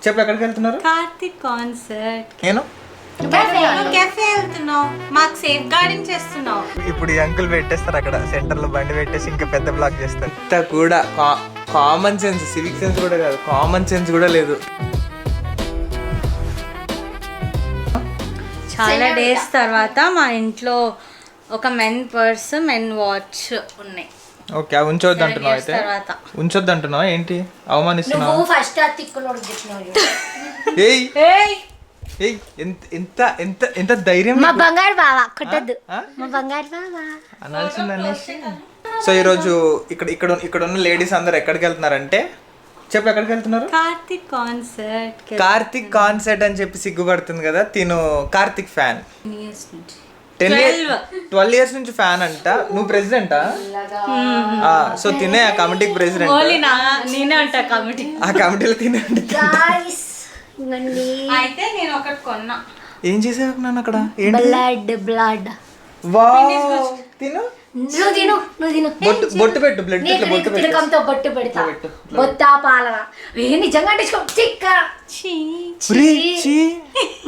చెప్పు ఎక్కడికి వెళ్తున్నారు? కార్తిక్ కాన్సర్ట్. నేను కెఫే వెళ్తున్నావు, మాకు సేఫ్ గార్డింగ్ చేస్తున్నావు. ఇప్పుడు ఈ అంకుల్ పెట్టేస్తారు అక్కడ సెంటర్ లో బండి పెట్టేసి ఇంకా పెద్ద బ్లాక్ చేస్తారు. ఇంత కూడా కామన్ సెన్స్, సివిక్ సెన్స్ కూడా కాదు, కామన్ సెన్స్ కూడా లేదు. చాలా డేస్ తర్వాత మా ఇంట్లో ఒక మెన్ పర్స్, మెన్ వాచ్ ఉన్నాయి. ఓకే, అవి ఉంచొద్దు అంటున్నావు అయితే? ఉంచొద్దు అంటున్నావు ఏంటి? అవమానిస్తున్నావు. ఫస్ట్ ఏయ్ ఏయ్, ఎంత ఎంత ఎంత ధైర్యం మా బంగారు బావా కొట్టద్దు, మా బంగారు బావా అనాల్సింది అనేసి. సో ఈరోజు ఇక్కడ ఇక్కడ ఇక్కడ ఉన్న లేడీస్ అందరు ఎక్కడికి వెళ్తున్నారంటే, చెప్పు ఎక్కడికి వెళ్తున్నారు? కార్తిక్ కాన్సర్ట్. కార్తిక్ కాన్సర్ట్ అని చెప్పి సిగ్గుపడుతుంది కదా. తిను కార్తిక్ ఫ్యాన్. 12 years నుంచి ఫ్యాన్ అంట. నువ్వు ప్రెసిడెంటా? సో తినే ఆ కమిటీకి ప్రెసిడెంట్. నేనే అంటా కమిటీ. ఆ కమిటీలో తినే. అయితే నేను ఒకటి కొన్నా. ఏం చేసావు నన్ను అక్కడ? బ్లడ్ తిను. నువ్వు తిను, నువ్వు తిను. బొట్టు పెట్టు, బ్లడ్ తిలకంతో బొట్టు పెడతా. బొత్తా పాలన నిజంగా అంటించుకో.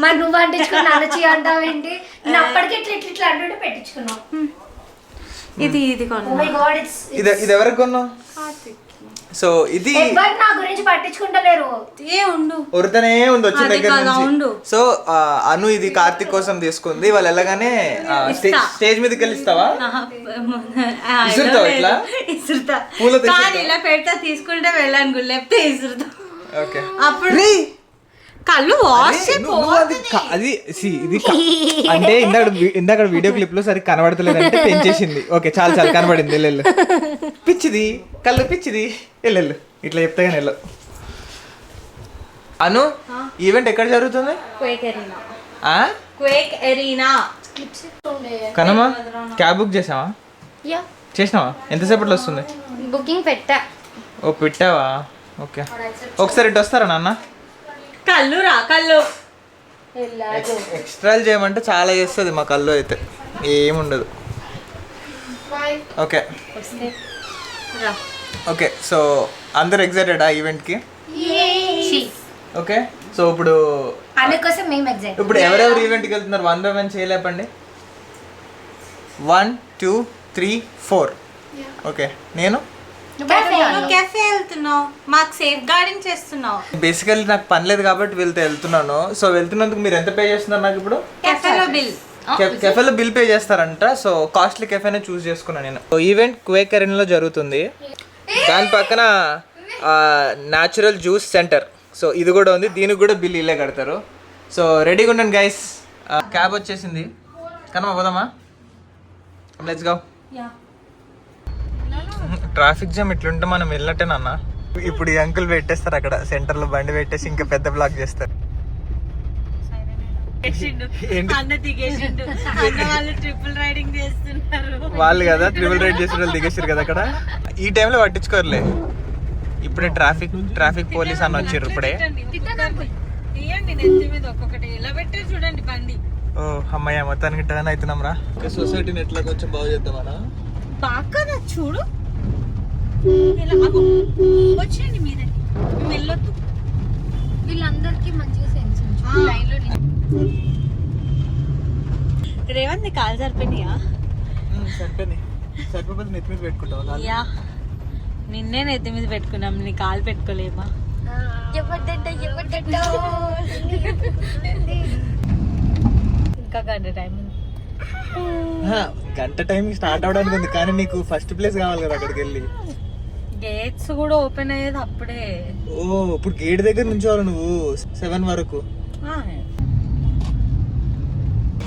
మరి నువ్వు అంటించుకుని నలచి అంటావేంటి? నేను అప్పటికే ఇట్లా అంటుంటే పెట్టించుకున్నావు. ఇది కొన్నా. ఇది ఎవరికి కొన్నావు? సో ఇది నా గురించి పట్టించుకుంటలేరు. ఉరతనే ఉంది వచ్చిన దగ్గర నుంచి. సో అను ఇది కార్తిక్ కోసం తీసుకుంది. వాళ్ళు వెళ్ళగానే స్టేజ్ మీదకి వెళ్ళిస్తావా? ఇసురుతావా ఇట్లా? పూలతో ఇలా పెడతా, తీసుకుంటే వెళ్ళాను గుళ్ళెప్తే ఇసురుతా. ఓకే, అప్పుడు కళ్ళు వాష్ అది ఇది అంటే ఇందాక వీడియో క్లిప్ లో సరిగ్గా కనబడతలేదంటే పెంచేసింది. ఓకే చాలు చాలు కనబడింది. వెళ్ళు. పిచ్చిది కళ్ళు, పిచ్చిది. వెళ్ళు. ఇట్లా చెప్తే కానీ వెళ్ళు. అను, ఈవెంట్ ఎక్కడ జరుగుతుంది? Quake Arena. కనమా క్యాబ్ బుక్ చేసావా? చేసినావా? ఎంతసేపట్లో వస్తుంది? బుకింగ్ పెట్టా. ఓ పెట్టావా? ఓకే, ఒకసారి ఇటు వస్తారా నాన్న? కళ్ళు ఎక్స్ట్రాలు చేయమంటే చాలా చేస్తుంది మా కళ్ళు అయితే ఏముండదు. ఓకే ఓకే, సో అందరు ఎక్సైటెడ్ ఆ ఈవెంట్కి? ఓకే, సో ఇప్పుడు ఎవరెవరు ఈవెంట్కి వెళ్తున్నారు? 1 by 1 చేయలేపండి. 1 2 3 4. ఓకే, నేను కెఫే వెళ్తున్నావు, మాకు సేఫ్ గార్డింగ్ చేస్తున్నావు. బేసికల్లీ నాకు పని లేదు కాబట్టి వెళ్తున్నాను. సో వెళ్తున్నందుకు మీరు ఎంత పే చేస్తున్నారు నాకు ఇప్పుడు? కెఫేలో బిల్ పే చేస్తారంట. సో కాస్ట్లీ కెఫేనే చూస్ చేసుకున్నాను నేను. ఈవెంట్ క్వేక్ ఎరీనాలో జరుగుతుంది. దాని పక్కన న్యాచురల్ జ్యూస్ సెంటర్. సో ఇది కూడా ఉంది, దీనికి కూడా బిల్ ఇల్లే కడతారు. సో రెడీగా ఉండండి గైస్. క్యాబ్ వచ్చేసింది. కనమా పోదామా? Let's go. ట్రాఫిక్ జామ్ ఇట్లుంటే మనం వెళ్ళినట్టే నాన్న. ఇప్పుడు ఈ అంకుల్ పెట్టేస్తారు అక్కడ సెంటర్ లో బండి పెట్టేసి ఇంకా పెద్ద బ్లాక్ చేస్తారు. వాళ్ళు కదా ట్రిపుల్ రైడ్ చేసిన వాళ్ళు దిగేసారు కదా అక్కడ. ఈ టైంలో పట్టించుకోరులే. ఇప్పుడే ట్రాఫిక్ పోలీస్ అని వచ్చారు ఇప్పుడే. ఓ అమ్మాయి, మొత్తానికి టర్న్ అవుతున్నాం రా. సొసైటీని ఎట్లా కొంచెం బాగు చేద్దామనా? బాగా చూడు, వచ్చేయండి మీరే, వెళ్ళొద్దు. వీళ్ళందరికీ మంచిగా సెన్స్ రేవంత్ కాలు సరిపోయినాయా? సరిపోతే నెత్తి మీద పెట్టుకుంటావా? యా, నిన్నే నెత్తి మీద పెట్టుకున్నాం, నీ కాలు పెట్టుకోలేమా? ఇంకా గంట టైం ఉంది. గంట టైం స్టార్ట్ అవడానికి ఉంది, కానీ నీకు ఫస్ట్ ప్లేస్ కావాలి కదా అక్కడికి వెళ్ళి. గేట్స్ కూడా ఓపెన్ అయ్యేది అప్పుడే. ఓ, ఇప్పుడు గేట్ దగ్గర నుంచి నువ్వు 7 వరకు.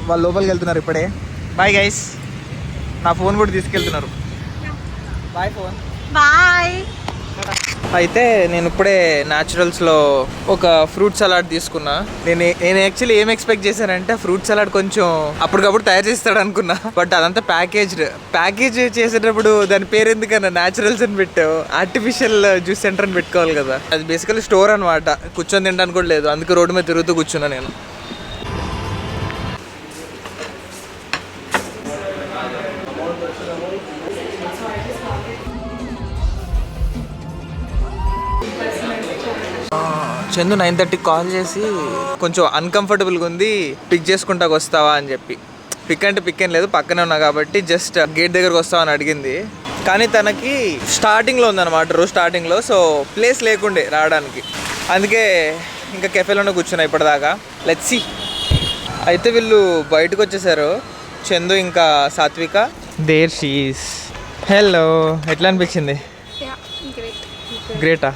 వాళ్ళు లోపలికి వెళ్తున్నారు ఇప్పుడే. Bye guys. నా ఫోన్ కూడా తీసుకెళ్తున్నారు. Bye phone. బాయ్. అయితే నేను ఇప్పుడే న్యాచురల్స్లో ఒక ఫ్రూట్ సలాడ్ తీసుకున్నా. నేను యాక్చువల్లీ ఏం ఎక్స్పెక్ట్ చేశానంటే ఫ్రూట్ సలాడ్ కొంచెం అప్పటికప్పుడు తయారు చేస్తాడు అనుకున్నా. బట్ అదంతా ప్యాకేజ్ చేసేటప్పుడు దాని పేరు ఎందుకన్నా న్యాచురల్స్ అని పెట్టావు? ఆర్టిఫిషియల్ జ్యూస్ సెంటర్ అని పెట్టుకోవాలి కదా. అది బేసికలీ స్టోర్ అనమాట. కూర్చొని తినడానికి కూడా లేదు, అందుకే రోడ్డు మీద తిరుగుతూ కూర్చున్నా నేను. చందు 9:30 కాల్ చేసి కొంచెం అన్కంఫర్టబుల్గా ఉంది, పిక్ చేసుకుంటాకు వస్తావా అని చెప్పి. పిక్ అంటే పిక్ ఏం లేదు, పక్కనే ఉన్నా కాబట్టి జస్ట్ గేట్ దగ్గరకు వస్తావా అని అడిగింది. కానీ తనకి స్టార్టింగ్లో ఉందన్నమాట, రోజు స్టార్టింగ్లో. సో ప్లేస్ లేకుండే రావడానికి, అందుకే ఇంకా కెఫేలోనే కూర్చున్నా ఇప్పటిదాకా. Let's see. అయితే వీళ్ళు బయటకు వచ్చేసారు, చందు ఇంకా సాత్విక. There she's. హలో, ఎట్లా అనిపించింది? గ్రేటా?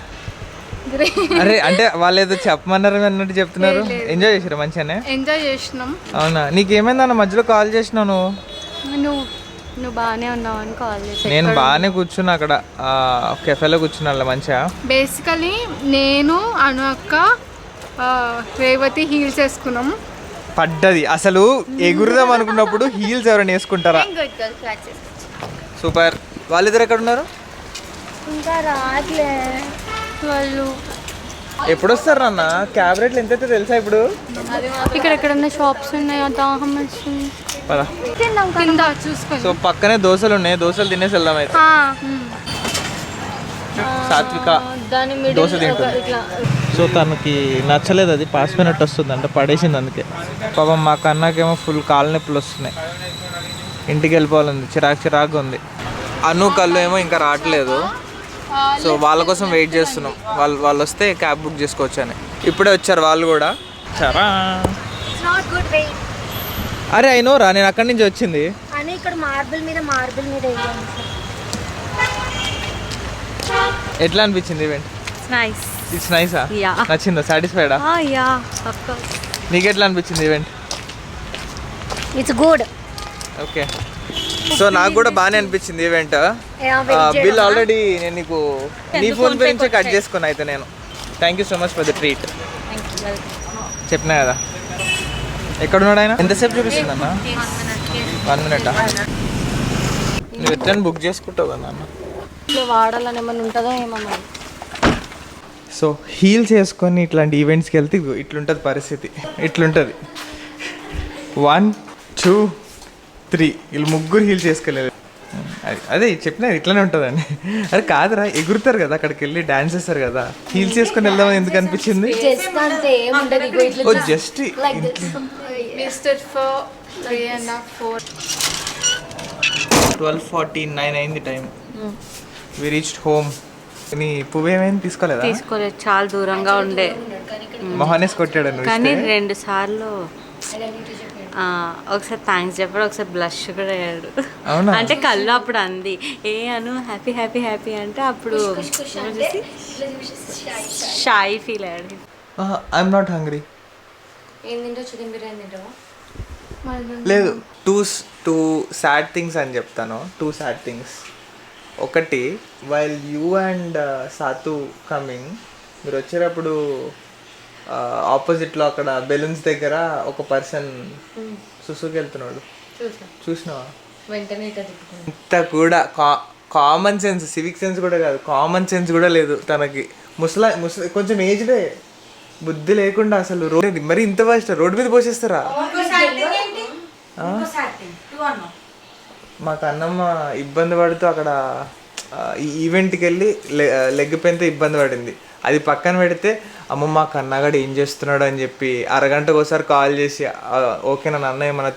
అరే అంటే వాళ్ళు ఏదో చెప్పమన్నారు అన్నట్టు చెప్తున్నారు. ఎంజాయ్ చేసారు? మంచిగానే ఎంజాయ్ చేసినాం. అవునా? నీకేమైందన్న మధ్యలో కాల్ చేసినావు నువ్వు బాగానే ఉన్నావు అని కాల్ చేసి. నేను బాగానే కూర్చున్నా అక్కడ కెఫేలో కూర్చున్నా మంచిగా. బేసికలీ నేను అను అక్క రేవతి హీల్స్ వేసుకున్నాం. పడ్డది అసలు. ఎగురుదాం అనుకున్నప్పుడు హీల్స్ ఎవరైనా వేసుకుంటారా? సూపర్. వాళ్ళిద్దరు ఎక్కడ ఉన్నారు? ఇంకా రాట్లే వాళ్ళు. ఎప్పుడు వస్తారు అన్న? క్యాబ్ రేట్లు ఎంతైతే తెలుసా ఇప్పుడు? ఇక్కడ ఎక్కడన్నా షాప్స్ ఉన్నాయా? దాహం వేస్తుంది. పదా కింద చూసుకొని. సో పక్కనే దోశలు ఉన్నాయి, దోశలు తినేసి వెళ్దాం. అయితే సాత్విక దోశ తింటుంది. సో తనకి నచ్చలేదు, అది పాసిపోయినట్టు వస్తుంది అంటే పడేసింది. అందుకే పాపం మా కన్నాకేమో ఫుల్ కాళ్ళ నొప్పులు వస్తున్నాయి, ఇంటికి వెళ్ళిపోవాలంది, చిరాకు ఉంది. అను కళ్ళు ఏమో ఇంకా రావట్లేదు. సో వాళ్ళ కోసం వెయిట్ చేస్తున్నాం, వాళ్ళు వస్తే క్యాబ్ బుక్ చేసుకోవచ్చు అని. ఇప్పుడే వచ్చారు వాళ్ళు కూడా. చరా అరే అయినో రా, నేను అక్కడి నుంచి వచ్చింది. అని ఇక్కడ మార్బుల్ మీద వేయాలి. ఎట్లా అనిపించింది ఈవెంట్? నైస్. ఇట్స్ నైసా? Yeah. నచ్చిందా? సాటిస్ఫైడా? Yeah of course. నీకు ఎట్లా అనిపించింది event? It's good. Okay. So నాకు కూడా బాగానే అనిపించింది ఈవెంట్. బిల్ ఆల్రెడీ నేను నీకు నీ ఫోన్ పే నుంచే కట్ చేసుకున్నా. అయితే నేను thank you so much for the treat. చెప్పినా కదా. ఎక్కడున్నాడు ఆయన? ఎంతసేపు చూపిస్తుంది అన్న? 1 minute. నువ్వు ఎట్లా బుక్ చేసుకుంటావు కదా అన్న? వాడాలని ఏమైనా ఉంటుందో ఏమో. సో హీల్స్ వేసుకొని ఇట్లాంటి ఈవెంట్స్కి వెళ్తే ఇట్లుంటుంది పరిస్థితి, ఇట్లుంటుంది. 1 2 3 వీళ్ళు ముగ్గురు హీల్స్ వేసుకోలేదు. అదే చెప్పినా ఇట్లానే ఉంటుందండి. అరే కాదురా, ఎగురుతారు కదా అక్కడికి వెళ్ళి, డాన్స్ చేస్తారు కదా, హీల్స్ వేసుకొని వెళ్దామని ఎందుకు అనిపించింది? ఓ జస్ట్ 12:49 అయింది టైం. We reached home. నీ పువ్వు ఏమైంది? తీసుకోలేదు? చాలా దూరంగా ఉండే. మొహానేసి కొట్టాడు కానీ 2 సార్లు ఒకసారి థ్యాంక్స్ చెప్పాడు, ఒకసారి బ్లష్ కూడా అయ్యాడు. అవునా? అంటే కళ్ళు అప్పుడు అంది ఏ అను హ్యాపీ హ్యాపీ హ్యాపీ అంటే అప్పుడు షై ఫీల్ అయ్యాడు. I'm not hungry. ఏం తింటావు? చికెన్ బిర్యానీ తింటావా? లేదు, టూ సాడ్ థింగ్స్ అని చెప్తాను. 2 సాడ్ థింగ్స్. ఒకటి, వైల్ యూ అండ్ సాతు కమింగ్, మీరు వచ్చేటప్పుడు ఆపోజిట్లో అక్కడ బెలూన్స్ దగ్గర ఒక పర్సన్ సుసుకి వెళ్తున్నాడు, చూసినావా? ఇంత కూడా కామన్ సెన్స్, సివిక్ సెన్స్ కూడా కాదు, కామన్ సెన్స్ కూడా లేదు తనకి. ముసలా కొంచెం ఏజ్డే, బుద్ధి లేకుండా అసలు రోడ్ మరి ఇంత ఫస్ట్ రోడ్డు మీద పోసేస్తారా? మాకు అన్నమ్మ ఇబ్బంది పడుతూ అక్కడ ఈ ఈవెంట్కి వెళ్ళి లెగ్ పెయిన్తో ఇబ్బంది పడింది. అది పక్కన పెడితే అమ్మ మా కన్నగాడు ఏం చేస్తున్నాడు అని చెప్పి అరగంటకు ఒకసారి కాల్ చేసి ఓకేనా అన్న ఏమన్నా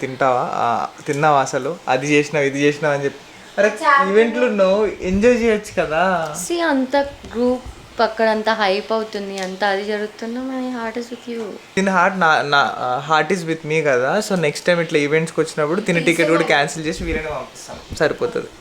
తిన్నావా అసలు, అది చేసినావు ఇది చేసినావు అని చెప్పి. అరే ఈవెంట్లు నువ్వు ఎంజాయ్ చేయొచ్చు కదా. అంత గ్రూప్ అక్కడ అంత హైప్ అవుతుంది, అంత అది జరుగుతున్నా my heart is with you. తిన హార్ట్ ఈస్ విత్ మీ కదా. సో నెక్స్ట్ టైం ఇట్లా ఈవెంట్స్కి వచ్చినప్పుడు తిన టికెట్ కూడా క్యాన్సిల్ చేసి వీరైనా పంపిస్తాం, సరిపోతుంది.